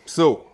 So,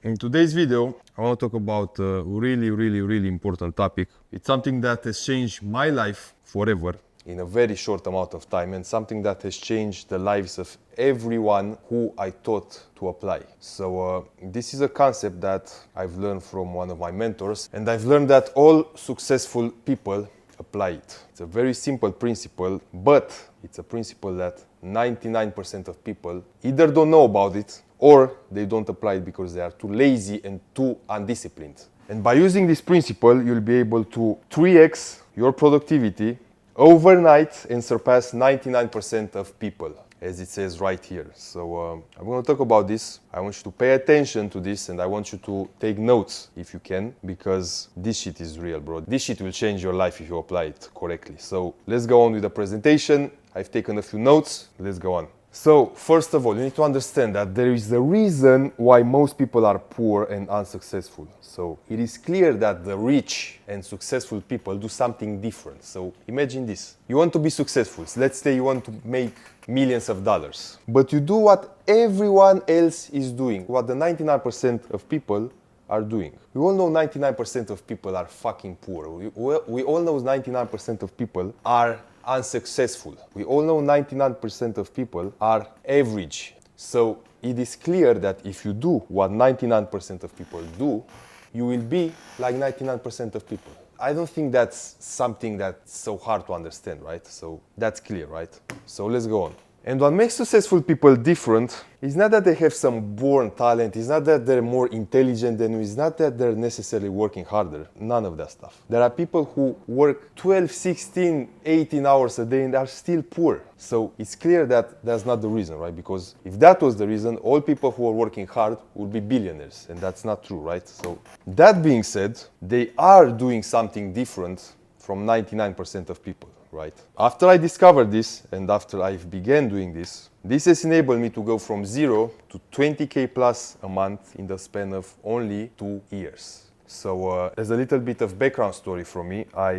in today's video, I want to talk about a really important topic. It's something that has changed my life forever in a very short amount of time, and something that has changed the lives of everyone who I taught to apply. So this is a concept that I've learned from one of my mentors, and I've learned that all successful people apply it. It's a very simple principle, but it's a principle that 99% of people either don't know about it or they don't apply it because they are too lazy and too undisciplined. And by using this principle, you'll be able to 3x your productivity overnight and surpass 99% of people, as it says right here. So I'm going to talk about this. I want you to pay attention to this, and I want you to take notes if you can, because this shit is real, bro. This shit will change your life if you apply it correctly. So let's go on with the presentation. I've taken a few notes. Let's go on. So first of all, you need to understand that there is a reason why most people are poor and unsuccessful. So it is clear that the rich and successful people do something different. So imagine this. You want to be successful. So let's say you want to make millions of dollars. But you do what everyone else is doing, what the 99% of people are doing. We all know 99% of people are fucking poor. We all know 99% of people are unsuccessful. We all know 99% of people are average. So it is clear that if you do what 99% of people do, you will be like 99% of people. I don't think that's something that's so hard to understand, right? So that's clear, right? So let's go on. And what makes successful people different is not that they have some born talent, it's not that they're more intelligent than you, it's not that they're necessarily working harder, none of that stuff. There are people who work 12, 16, 18 hours a day and are still poor. So it's clear that that's not the reason, right? Because if that was the reason, all people who are working hard would be billionaires, and that's not true, right? So that being said, they are doing something different from 99% of people. Right. After I discovered this and after I began doing this, this has enabled me to go from 0 to 20K plus a month in the span of only 2 years. So as a little bit of background story from me, I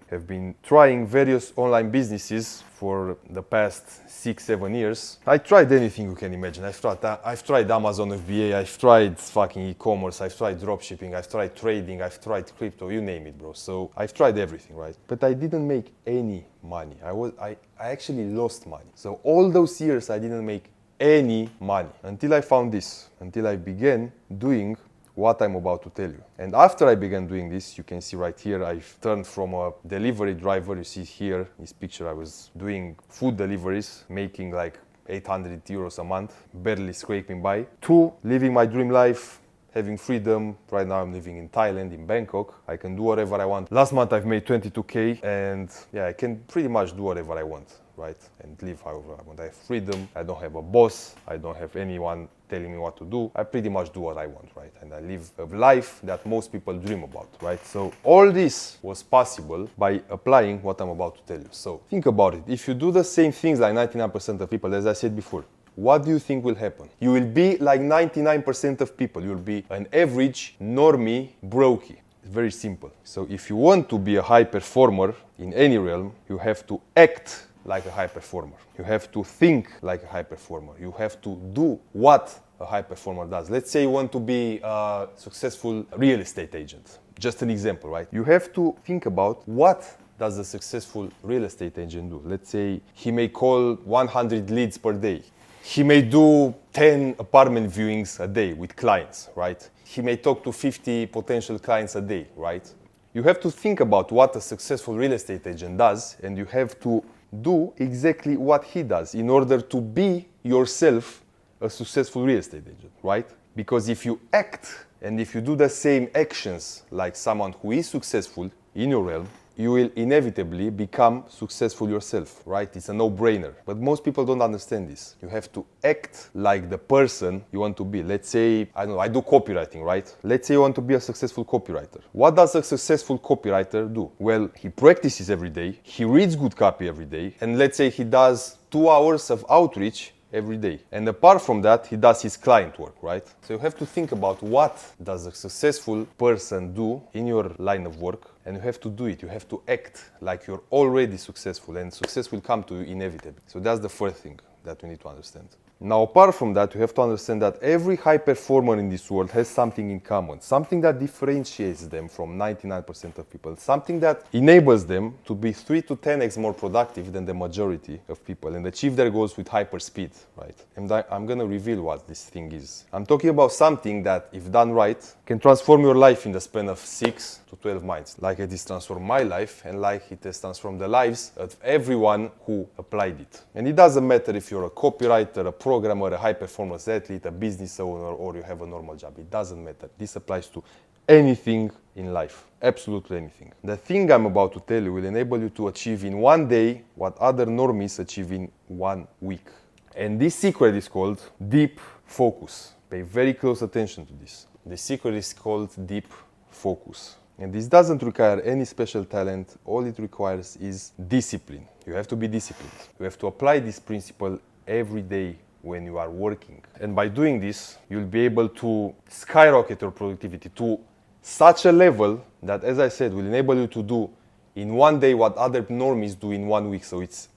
have been trying various online businesses for the past 6-7 years. I tried anything you can imagine. I've tried Amazon FBA, I've tried fucking e-commerce, I've tried dropshipping, I've tried trading, I've tried crypto, you name it, bro. So I've tried everything, right? But I didn't make any money. I actually lost money. So all those years I didn't make any money until I found this, until I began doing what I'm about to tell you. And after I began doing this, you can see right here, I've turned from a delivery driver, you see here, in this picture, I was doing food deliveries, making like 800 euros a month, barely scraping by, to living my dream life, having freedom. Right now I'm living in Thailand, in Bangkok. I can do whatever I want. Last month I've made 22K, and yeah, I can pretty much do whatever I want, right? And live however I want. I have freedom, I don't have a boss, I don't have anyone telling me what to do. I pretty much do what I want, right? And I live a life that most people dream about, right? So all this was possible by applying what I'm about to tell you. So think about it. If you do the same things like 99% of people, as I said before, what do you think will happen? You will be like 99% of people. You'll be an average, normie, brokey. It's very simple. So if you want to be a high performer in any realm, you have to act like a high performer. You have to think like a high performer. You have to do what a high performer does. Let's say you want to be a successful real estate agent. Just an example, right? You have to think about what does a successful real estate agent do. Let's say he may call 100 leads per day. He may do 10 apartment viewings a day with clients, right? He may talk to 50 potential clients a day, right? You have to think about what a successful real estate agent does, and you have to do exactly what he does in order to be yourself a successful real estate agent, right? Because if you act and if you do the same actions like someone who is successful in your realm, you will inevitably become successful yourself, right? It's a no-brainer. But most people don't understand this. You have to act like the person you want to be. Let's say, I don't know, I do copywriting, right? Let's say you want to be a successful copywriter. What does a successful copywriter do? Well, he practices every day, he reads good copy every day, and let's say he does 2 hours of outreach every day. And apart from that, he does his client work, right? So you have to think about what does a successful person do in your line of work, and you have to do it. You have to act like you're already successful, and success will come to you inevitably. So that's the first thing that we need to understand. Now, apart from that, you have to understand that every high performer in this world has something in common, something that differentiates them from 99% of people, something that enables them to be 3 to 10x more productive than the majority of people and achieve their goals with hyper speed, right? And I'm gonna reveal what this thing is. I'm talking about something that, if done right, can transform your life in the span of 6 to 12 months, like it has transformed my life and like it has transformed the lives of everyone who applied it. And it doesn't matter if you're a copywriter, a programmer, a high-performance athlete, a business owner, or you have a normal job. It doesn't matter. This applies to anything in life, absolutely anything. The thing I'm about to tell you will enable you to achieve in one day what other normies achieve in 1 week. And this secret is called deep focus. Pay very close attention to this. The secret is called deep focus. And this doesn't require any special talent. All it requires is discipline. You have to be disciplined. You have to apply this principle every day when you are working. And by doing this, you'll be able to skyrocket your productivity to such a level that, as I said, will enable you to do in one day what other normies do in 1 week. So it's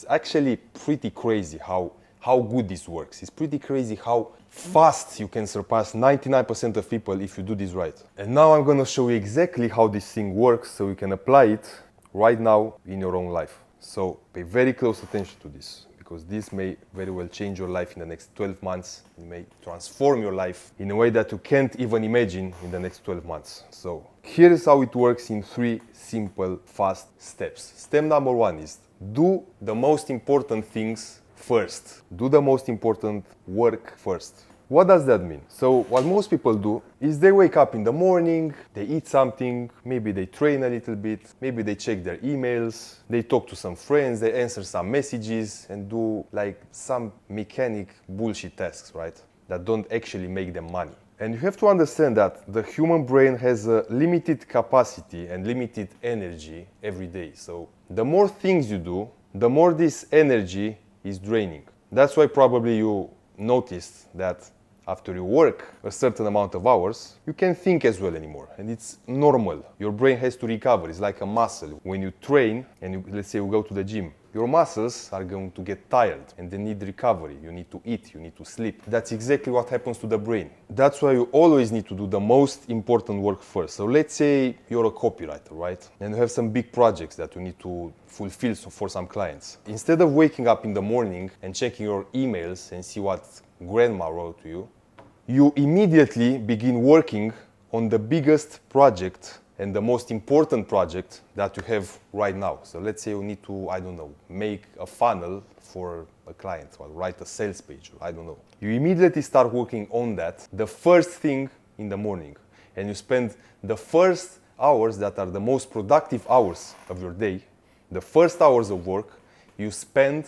actually pretty crazy how good this works. It's pretty crazy how fast you can surpass 99% of people if you do this right. And now I'm gonna show you exactly how this thing works so you can apply it right now in your own life. So pay very close attention to this, because this may very well change your life in the next 12 months. It may transform your life in a way that you can't even imagine in the next 12 months. So here's how it works in 3 simple, fast steps. Step number 1 is do the most important things first. Do the most important work first. What does that mean? So what most people do is they wake up in the morning, they eat something, maybe they train a little bit, maybe they check their emails, they talk to some friends, they answer some messages and do like some mechanic bullshit tasks, right? That don't actually make them money. And you have to understand that the human brain has a limited capacity and limited energy every day. So the more things you do, the more this energy is draining. That's why probably you noticed that after you work a certain amount of hours, you can't think as well anymore. And it's normal. Your brain has to recover. It's like a muscle. When you train and let's say you go to the gym, your muscles are going to get tired and they need recovery. You need to eat, you need to sleep. That's exactly what happens to the brain. That's why you always need to do the most important work first. So let's say you're a copywriter, right? And you have some big projects that you need to fulfill for some clients. Instead of waking up in the morning and checking your emails and see what grandma wrote to you, you immediately begin working on the biggest project and the most important project that you have right now. So let's say you need to, I don't know, make a funnel for a client or write a sales page, or I don't know. You immediately start working on that the first thing in the morning, and you spend the first hours that are the most productive hours of your day, the first hours of work, you spend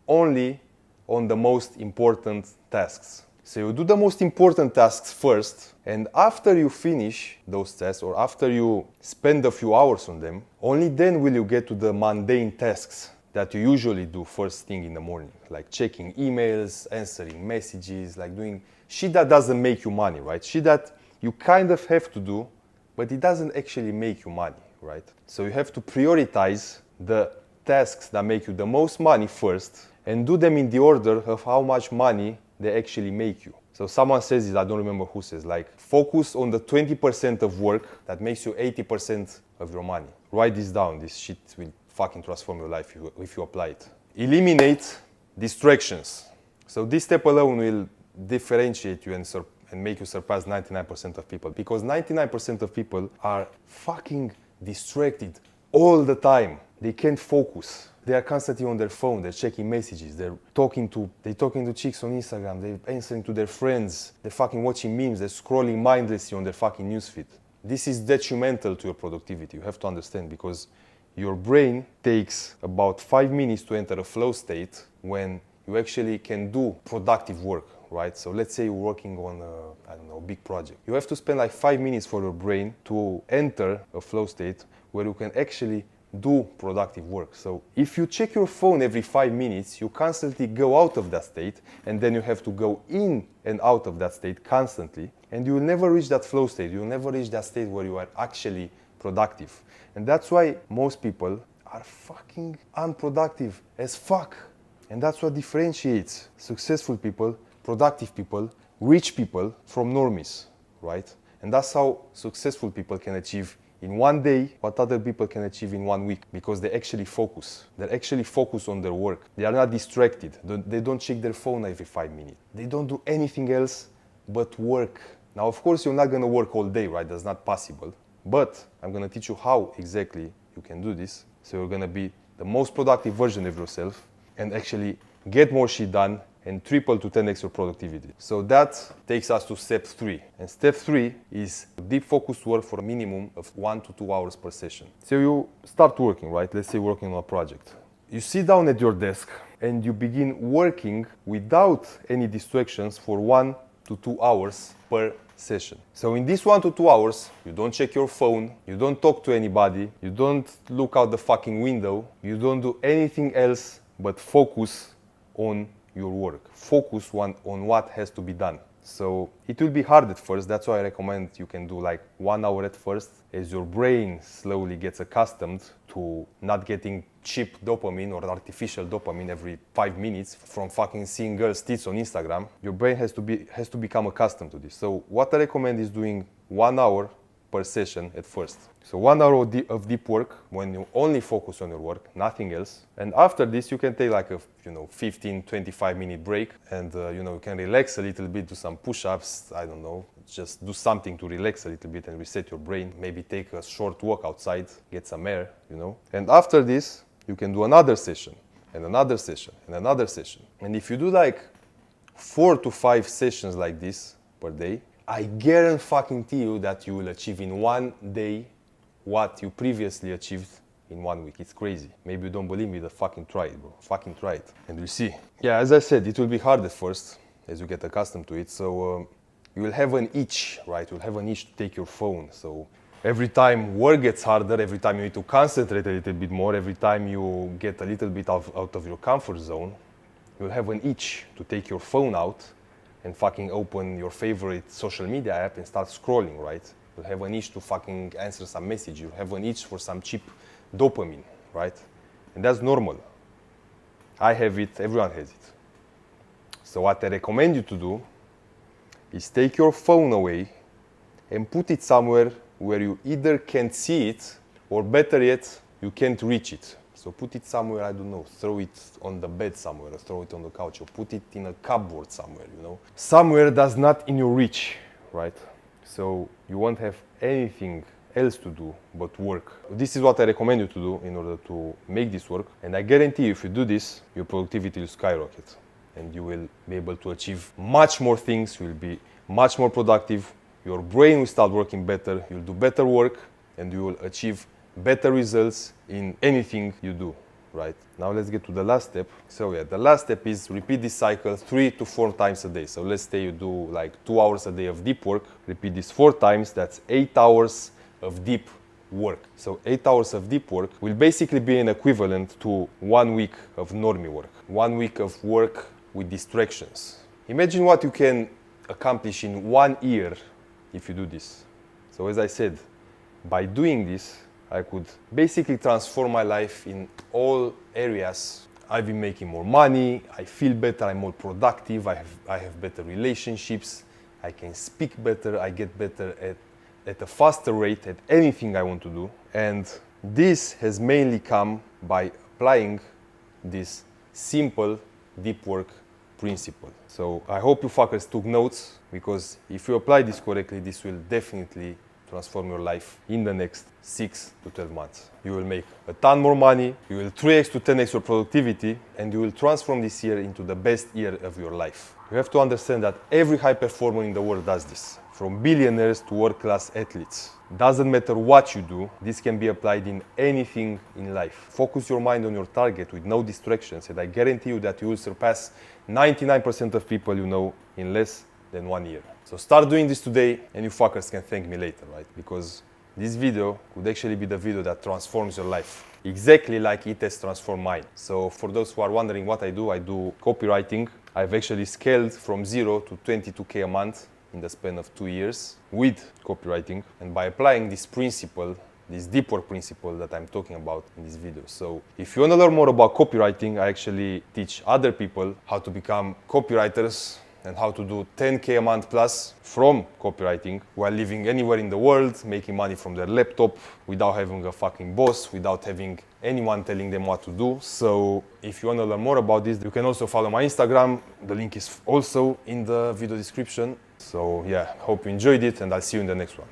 only on the most important tasks. So you do the most important tasks first, and after you finish those tasks or after you spend a few hours on them, only then will you get to the mundane tasks that you usually do first thing in the morning, like checking emails, answering messages, like doing shit that doesn't make you money, right? Shit that you kind of have to do, but it doesn't actually make you money, right? So you have to prioritize the tasks that make you the most money first and do them in the order of how much money they actually make you. So someone says it, I don't remember who says, like, focus on the 20% of work that makes you 80% of your money. Write this down. This shit will fucking transform your life if you apply it. Eliminate distractions. So this step alone will differentiate you and make you surpass 99% of people, because 99% of people are fucking distracted all the time. They can't focus. They are constantly on their phone, they're checking messages, they're talking to chicks on Instagram, they're answering to their friends, they're fucking watching memes, they're scrolling mindlessly on their fucking newsfeed. This is detrimental to your productivity, you have to understand, because your brain takes about 5 minutes to enter a flow state when you actually can do productive work, right? So let's say you're working on a big project. You have to spend like 5 minutes for your brain to enter a flow state where you can actually do productive work. So if you check your phone every 5 minutes, you constantly go out of that state, and then you have to go in and out of that state constantly, and you will never reach that flow state. You will never reach that state where you are actually productive. And that's why most people are fucking unproductive as fuck. And that's what differentiates successful people, productive people, rich people from normies, right? And that's how successful people can achieve in one day what other people can achieve in 1 week, because they actually focus. They actually focus on their work. They are not distracted. They don't check their phone every 5 minutes. They don't do anything else but work. Now, of course, you're not going to work all day, right? That's not possible. But I'm going to teach you how exactly you can do this. So you're going to be the most productive version of yourself and actually get more shit done and triple to 10x your productivity. So that takes us to step 3. And step 3 is deep focused work for a minimum of 1 to 2 hours per session. So you start working, right? Let's say working on a project. You sit down at your desk and you begin working without any distractions for 1 to 2 hours per session. So in this 1 to 2 hours, you don't check your phone, you don't talk to anybody, you don't look out the fucking window, you don't do anything else but focus on your work. Focus on what has to be done. So it will be hard at first. That's why I recommend you can do like 1 hour at first, as your brain slowly gets accustomed to not getting cheap dopamine or artificial dopamine every 5 minutes from fucking seeing girls' tits on Instagram. Your brain has to become accustomed to this. So what I recommend is doing 1 hour per session at first. So 1 hour of deep work when you only focus on your work, nothing else. And after this, you can take like a 15, 25 minute break, and you can relax a little bit, do some push-ups, I don't know, just do something to relax a little bit and reset your brain. Maybe take a short walk outside, get some air, And after this, you can do another session and another session and another session. And if you do like 4 to 5 sessions like this per day, I guarantee you that you will achieve in 1 day what you previously achieved in 1 week. It's crazy. Maybe you don't believe me, but fucking try it, bro. Fucking try it. And you'll see. Yeah, as I said, it will be hard at first as you get accustomed to it. So you will have an itch, right? You'll have an itch to take your phone. So every time work gets harder, every time you need to concentrate a little bit more, every time you get a little bit out of your comfort zone, you'll have an itch to take your phone out and fucking open your favorite social media app and start scrolling, right? You'll have an itch to fucking answer some message. You'll have an itch for some cheap dopamine, right? And that's normal. I have it, everyone has it. So what I recommend you to do is take your phone away and put it somewhere where you either can't see it or better yet, you can't reach it. So put it somewhere, I don't know, throw it on the bed somewhere, or throw it on the couch, or put it in a cupboard somewhere, Somewhere that's not in your reach, right? So you won't have anything else to do but work. This is what I recommend you to do in order to make this work. And I guarantee you, if you do this, your productivity will skyrocket. And you will be able to achieve much more things, you will be much more productive, your brain will start working better, you'll do better work, and you will achieve better results in anything you do, right? Now let's get to the last step. So yeah, the last step is repeat this cycle 3 to 4 times a day. So let's say you do like 2 hours a day of deep work, repeat this 4 times, that's 8 hours of deep work. So 8 hours of deep work will basically be an equivalent to 1 week of normie work, 1 week of work with distractions. Imagine what you can accomplish in 1 year if you do this. So as I said, by doing this, I could basically transform my life in all areas. I've been making more money, I feel better, I'm more productive, I have better relationships, I can speak better, I get better at a faster rate at anything I want to do. And this has mainly come by applying this simple deep work principle. So I hope you fuckers took notes, because if you apply this correctly, this will definitely transform your life in the next 6 to 12 months. You will make a ton more money, you will 3x to 10x your productivity, and you will transform this year into the best year of your life. You have to understand that every high performer in the world does this, from billionaires to world-class athletes. Doesn't matter what you do, this can be applied in anything in life. Focus your mind on your target with no distractions, and I guarantee you that you will surpass 99% of people you know in less than 1 year. So start doing this today, and you fuckers can thank me later, right? Because this video could actually be the video that transforms your life, exactly like it has transformed mine. So for those who are wondering what I do copywriting. I've actually scaled from 0 to 22K a month in the span of 2 years with copywriting. And by applying this principle, this deep work principle that I'm talking about in this video. So if you want to learn more about copywriting, I actually teach other people how to become copywriters and how to do 10K a month plus from copywriting while living anywhere in the world, making money from their laptop without having a fucking boss, without having anyone telling them what to do. So if you want to learn more about this, you can also follow my Instagram. The link is also in the video description. So yeah, hope you enjoyed it, and I'll see you in the next one.